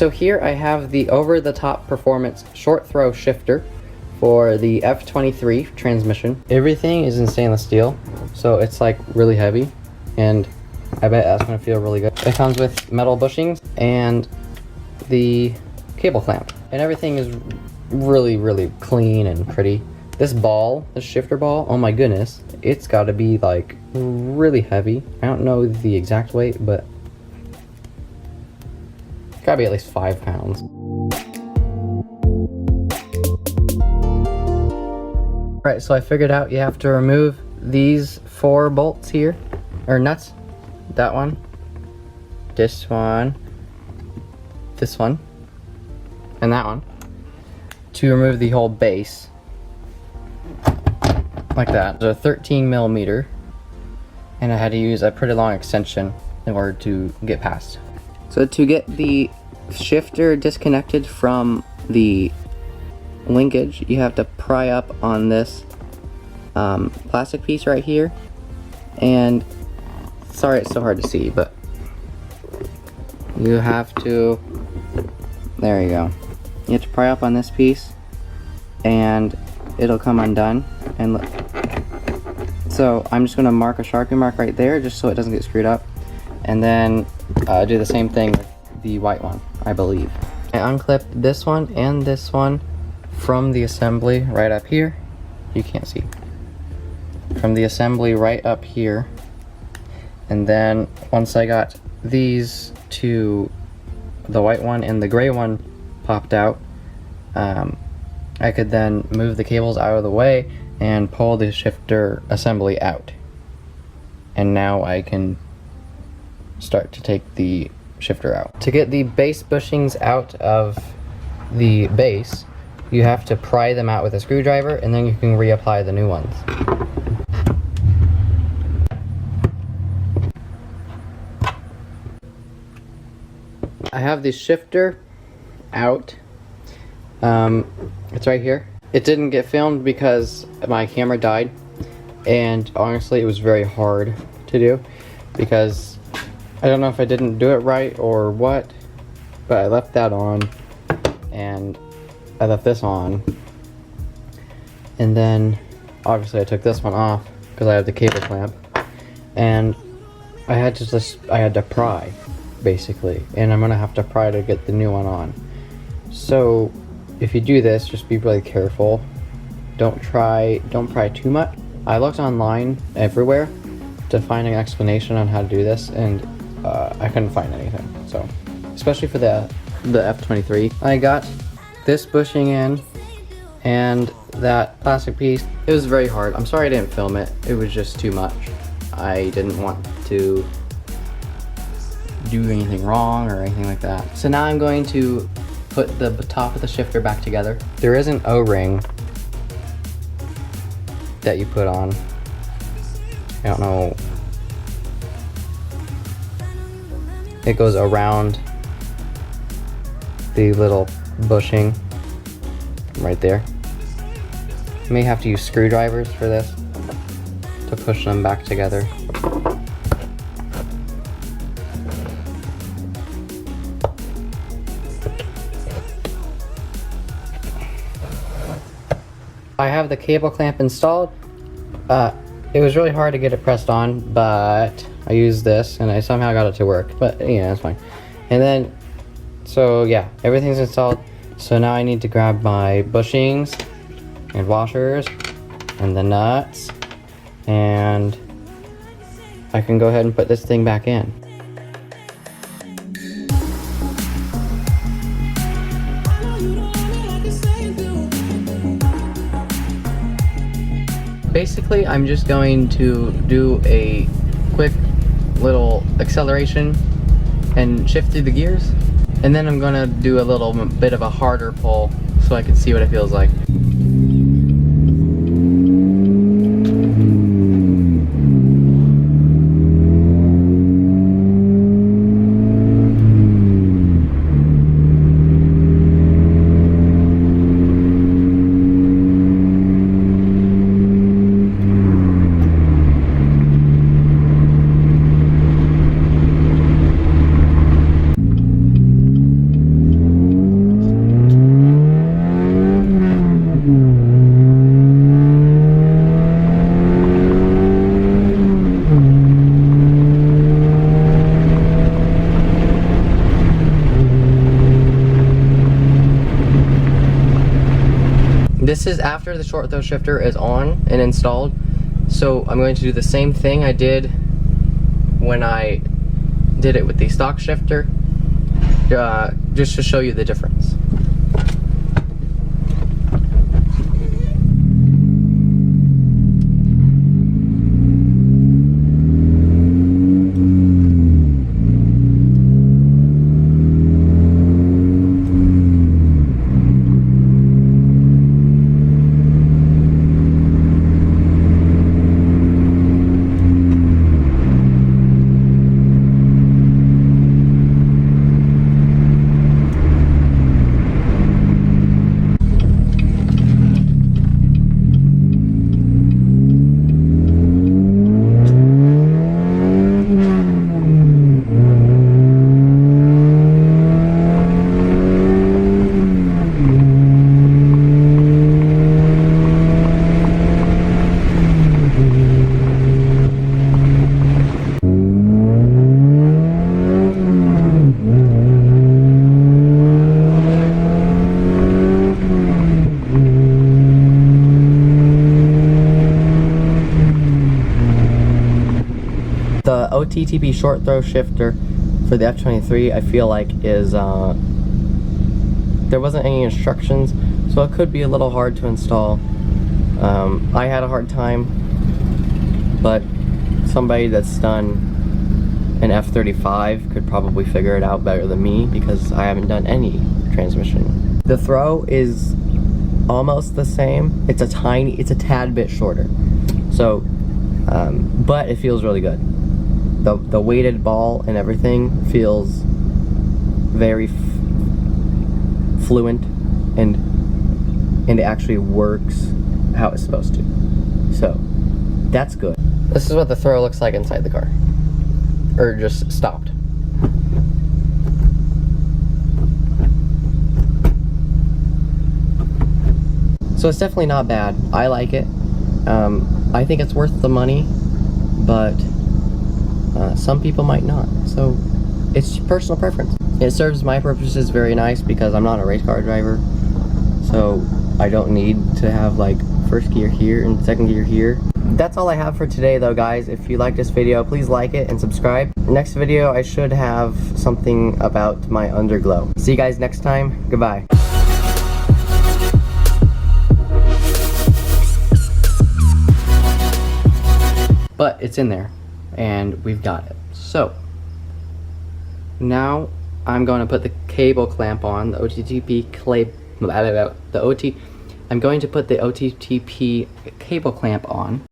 So here I have the over-the-top performance short throw shifter for the F23 transmission. Everything is in stainless steel, so it's like really heavy, and I bet that's gonna feel really good. It comes with metal bushings and the cable clamp, and everything is really, really clean and pretty. This ball, this shifter ball, oh my goodness, it's gotta be like really heavy. I don't know the exact weight, but it's gotta be at least 5 pounds. Right, so I figured out you have to remove these 4 bolts here, or nuts. That one, this one, and that one, to remove the whole base, like that. There's a 13 millimeter, and I had to use a pretty long extension in order to get past. So to get the shifter disconnected from the linkage, you have to pry up on this plastic piece right here, and sorry it's so hard to see, but you have to, there you go. You have to pry up on this piece and it'll come undone. And look, so I'm just going to mark a Sharpie mark right there just so it doesn't get screwed up, and then do the same thing with the white one, I believe. I unclipped this one and this one from the assembly right up here. You can't see. From the assembly right up here. And then once I got these two, the white one and the gray one popped out, I could then move the cables out of the way and pull the shifter assembly out. And now I can start to take the shifter out. To get the base bushings out of the base, you have to pry them out with a screwdriver, and then you can reapply the new ones. I have the shifter out. It's right here. It didn't get filmed because my camera died, and honestly it was very hard to do because I don't know if I didn't do it right or what, but I left that on and I left this on, and then obviously I took this one off because I have the cable clamp, and I had to pry basically, and I'm gonna have to pry to get the new one on. So if you do this, just be really careful. Don't pry too much. I looked online everywhere to find an explanation on how to do this, and I couldn't find anything. So especially for the F23, I got this bushing in and that plastic piece. It was very hard. I'm sorry I didn't film it. It was just too much. I didn't want to do anything wrong or anything like that. So now I'm going to put the top of the shifter back together. There is an O-ring that you put on. I don't know. It goes around the little bushing right there. You may have to use screwdrivers for this to push them back together. I have the cable clamp installed. It was really hard to get it pressed on, but I used this and I somehow got it to work, but yeah, it's fine. And then, so yeah, everything's installed. So now I need to grab my bushings and washers and the nuts, and I can go ahead and put this thing back in. Basically, I'm just going to do a quick little acceleration and shift through the gears, and then I'm going to do a little bit of a harder pull so I can see what it feels like. This is after the short throw shifter is on and installed. So I'm going to do the same thing I did when I did it with the stock shifter, just to show you the difference. The OTTP Short Throw Shifter for the F23, I feel like is, there wasn't any instructions, so it could be a little hard to install. I had a hard time, but somebody that's done an F35 could probably figure it out better than me, because I haven't done any transmission. The throw is almost the same. It's a tad bit shorter. So, but it feels really good. The weighted ball and everything feels very fluent, and it actually works how it's supposed to. So that's good. This is what the throw looks like inside the car, or just stopped. So it's definitely not bad. I like it. I think it's worth the money, but some people might not, so it's personal preference. It serves my purposes very nice because I'm not a race car driver, so I don't need to have like first gear here and second gear here. That's all I have for today though, guys. If you like this video, please like it and subscribe. Next video I should have something about my underglow. See you guys next time. Goodbye. But it's in there, and we've got it. So now I'm going to put the cable clamp on, the OTTP I'm going to put the OTTP cable clamp on.